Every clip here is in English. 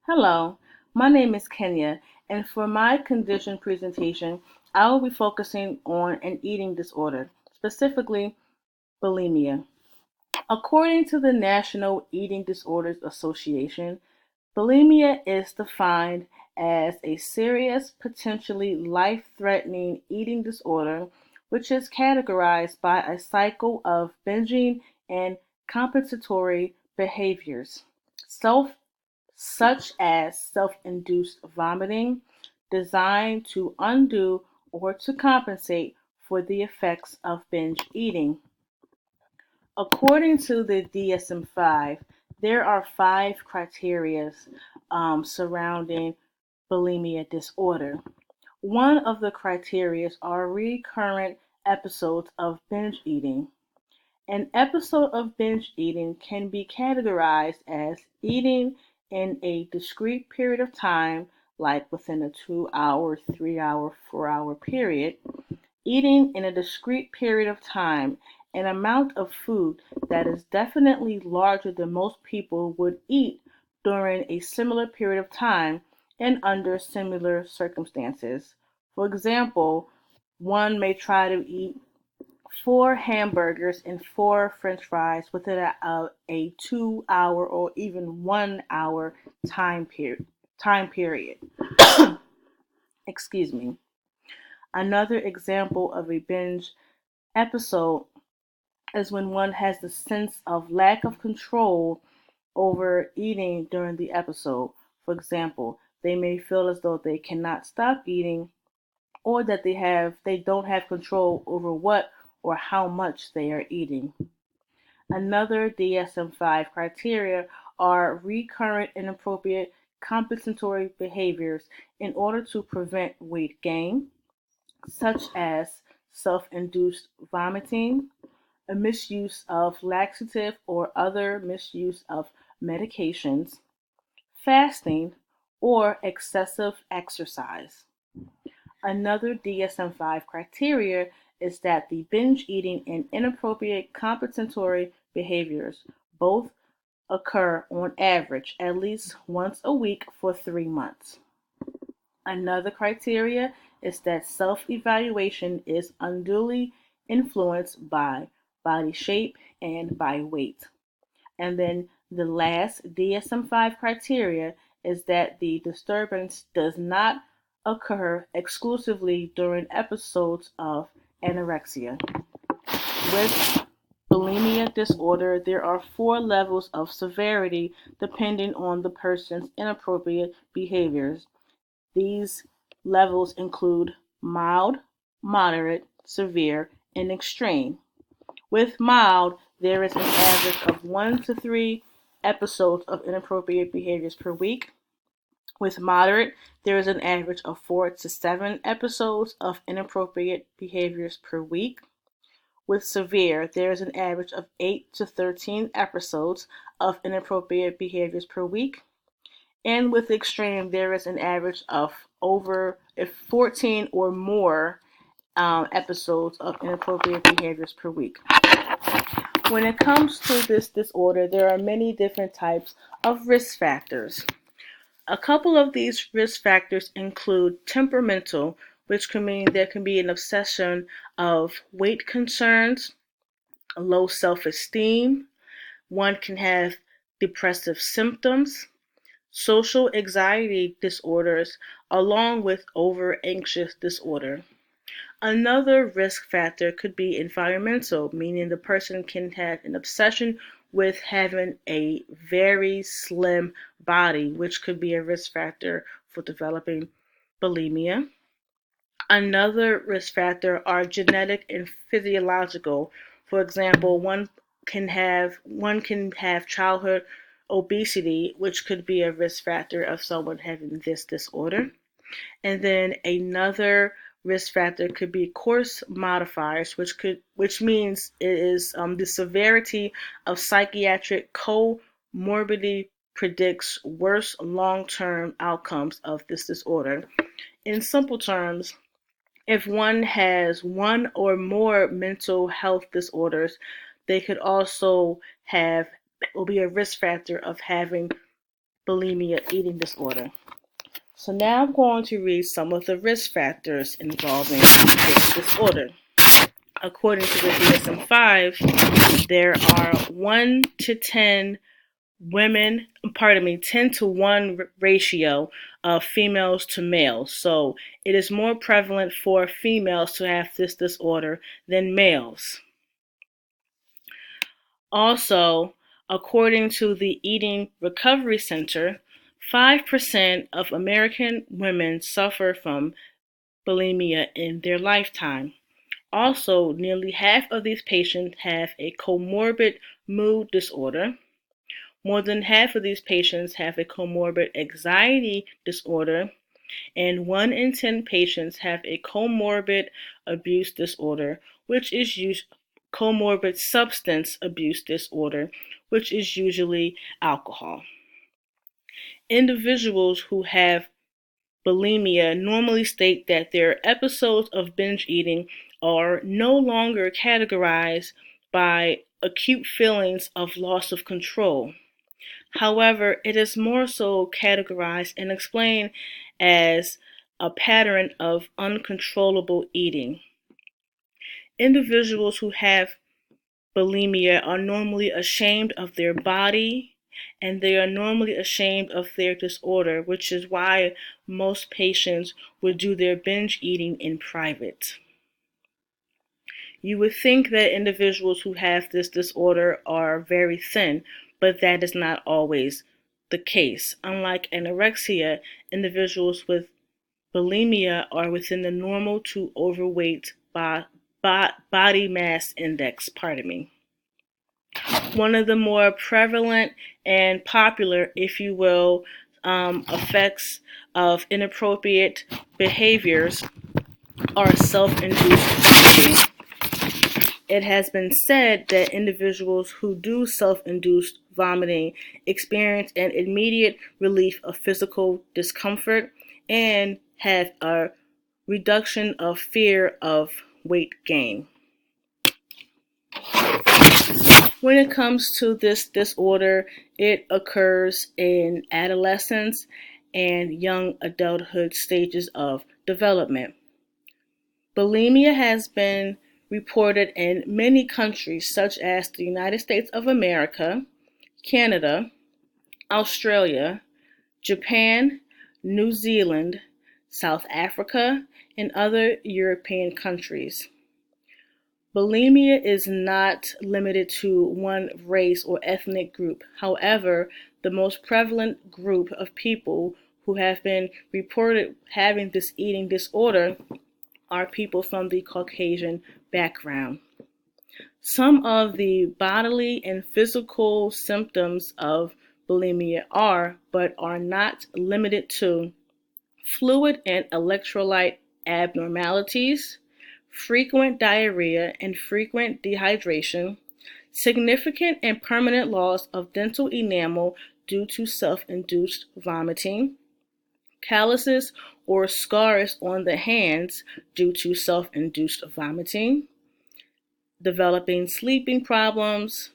Hello, my name is Kenya, and for my condition presentation, I will be focusing on an eating disorder, specifically bulimia. According to the National Eating Disorders Association, bulimia is defined as a serious, potentially life threatening eating disorder which is categorized by a cycle of binging and compensatory behaviors. Self such as self-induced vomiting, designed to undo or to compensate for the effects of binge eating. According to the DSM-5, there are five criteria surrounding bulimia disorder. One of the criteria are recurrent episodes of binge eating. An episode of binge eating can be categorized as eating in a discrete period of time, like within a 2 hour, 3 hour, 4 hour period, eating in a discrete period of time, an amount of food that is definitely larger than most people would eat during a similar period of time and under similar circumstances. For example, one may try to eat four hamburgers and four french fries within a 2 hour or even 1 hour time period. Excuse me. Another example of a binge episode is when one has the sense of lack of control over eating during the episode. For example, they may feel as though they cannot stop eating or that they don't have control over what or how much they are eating. Another DSM-5 criteria are recurrent inappropriate compensatory behaviors in order to prevent weight gain, such as self-induced vomiting, a misuse of laxative or other misuse of medications, fasting, or excessive exercise. Another DSM-5 criteria is that the binge eating and inappropriate compensatory behaviors both occur on average at least once a week for 3 months. Another criteria is that self-evaluation is unduly influenced by body shape and by weight. And then the last DSM-5 criteria is that the disturbance does not occur exclusively during episodes of anorexia. With bulimia disorder, there are four levels of severity depending on the person's inappropriate behaviors. These levels include mild, moderate, severe, and extreme. With mild, there is an average of 1 to 3 episodes of inappropriate behaviors per week. With moderate, there is an average of 4 to 7 episodes of inappropriate behaviors per week. With severe, there is an average of 8 to 13 episodes of inappropriate behaviors per week. And with extreme, there is an average of over 14 or more episodes of inappropriate behaviors per week. When it comes to this disorder, there are many different types of risk factors. A couple of these risk factors include temperamental, which can mean there can be an obsession of weight concerns, low self-esteem. One can have depressive symptoms, social anxiety disorders, along with over anxious disorder. Another risk factor could be environmental, meaning the person can have an obsession with having a very slim body, which could be a risk factor for developing bulimia. Another risk factor are genetic and physiological. For example, one can have childhood obesity, which could be a risk factor of someone having this disorder. And then another risk factor could be course modifiers, which means it is the severity of psychiatric comorbidity predicts worse long-term outcomes of this disorder. In simple terms, if one has one or more mental health disorders, they could also have will be a risk factor of having bulimia eating disorder. So now I'm going to read some of the risk factors involving this disorder. According to the DSM-5, there are 1 to 10 10 to 1 ratio of females to males. So it is more prevalent for females to have this disorder than males. Also, according to the Eating Recovery Center, 5% of American women suffer from bulimia in their lifetime. Also, nearly half of these patients have a comorbid mood disorder. More than half of these patients have a comorbid anxiety disorder, and 1 in 10 patients have a comorbid abuse disorder, which is comorbid substance abuse disorder, which is usually alcohol. Individuals who have bulimia normally state that their episodes of binge eating are no longer categorized by acute feelings of loss of control. However, it is more so categorized and explained as a pattern of uncontrollable eating. Individuals who have bulimia are normally ashamed of their body, and they are normally ashamed of their disorder, which is why most patients would do their binge eating in private. You would think that individuals who have this disorder are very thin, but that is not always the case. Unlike anorexia, individuals with bulimia are within the normal to overweight body mass index. One of the more prevalent and popular, if you will, effects of inappropriate behaviors are self-induced vomiting. It has been said that individuals who do self-induced vomiting experience an immediate relief of physical discomfort and have a reduction of fear of weight gain. When it comes to this disorder, it occurs in adolescence and young adulthood stages of development. Bulimia has been reported in many countries such as the United States of America, Canada, Australia, Japan, New Zealand, South Africa, and other European countries. Bulimia is not limited to one race or ethnic group. However, the most prevalent group of people who have been reported having this eating disorder are people from the Caucasian background. Some of the bodily and physical symptoms of bulimia are, but are not limited to, fluid and electrolyte abnormalities, frequent diarrhea and frequent dehydration, significant and permanent loss of dental enamel due to self-induced vomiting, calluses or scars on the hands due to self-induced vomiting, developing sleeping problems,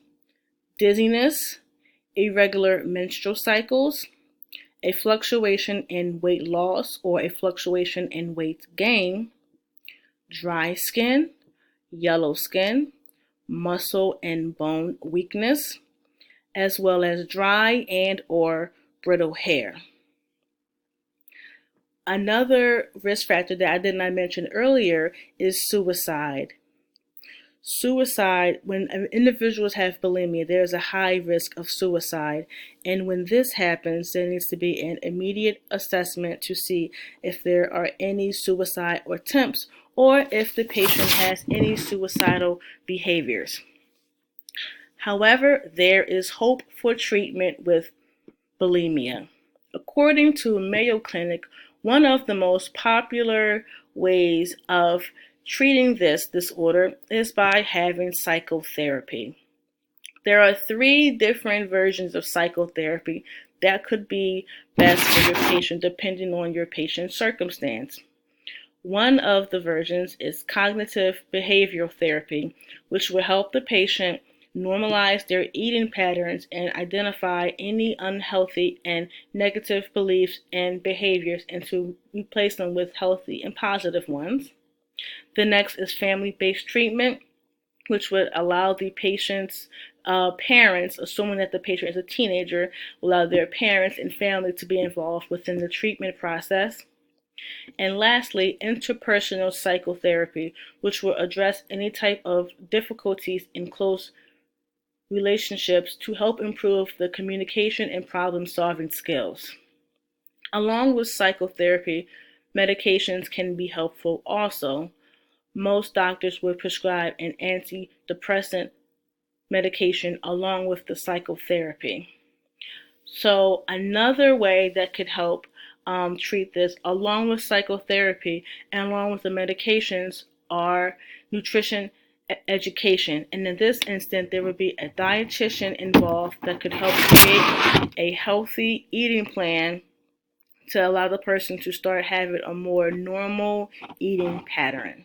dizziness, irregular menstrual cycles, a fluctuation in weight loss or a fluctuation in weight gain, dry skin, yellow skin, muscle and bone weakness, as well as dry and or brittle hair. Another risk factor that I did not mention earlier is suicide. When individuals have bulimia, there's a high risk of suicide. And when this happens, there needs to be an immediate assessment to see if there are any suicide attempts or if the patient has any suicidal behaviors. However, there is hope for treatment with bulimia. According to Mayo Clinic, one of the most popular ways of treating this disorder is by having psychotherapy. There are 3 different versions of psychotherapy that could be best for your patient depending on your patient's circumstance. One of the versions is cognitive behavioral therapy, which will help the patient normalize their eating patterns, and identify any unhealthy and negative beliefs and behaviors and to replace them with healthy and positive ones. The next is family-based treatment, which would allow the patient's parents, assuming that the patient is a teenager, allow their parents and family to be involved within the treatment process. And lastly, interpersonal psychotherapy, which will address any type of difficulties in close relationships to help improve the communication and problem-solving skills. Along with psychotherapy, medications can be helpful also. Most doctors would prescribe an antidepressant medication along with the psychotherapy. So another way that could help treat this, along with psychotherapy and along with the medications, are nutrition education. And in this instance, there would be a dietitian involved that could help create a healthy eating plan to allow the person to start having a more normal eating pattern.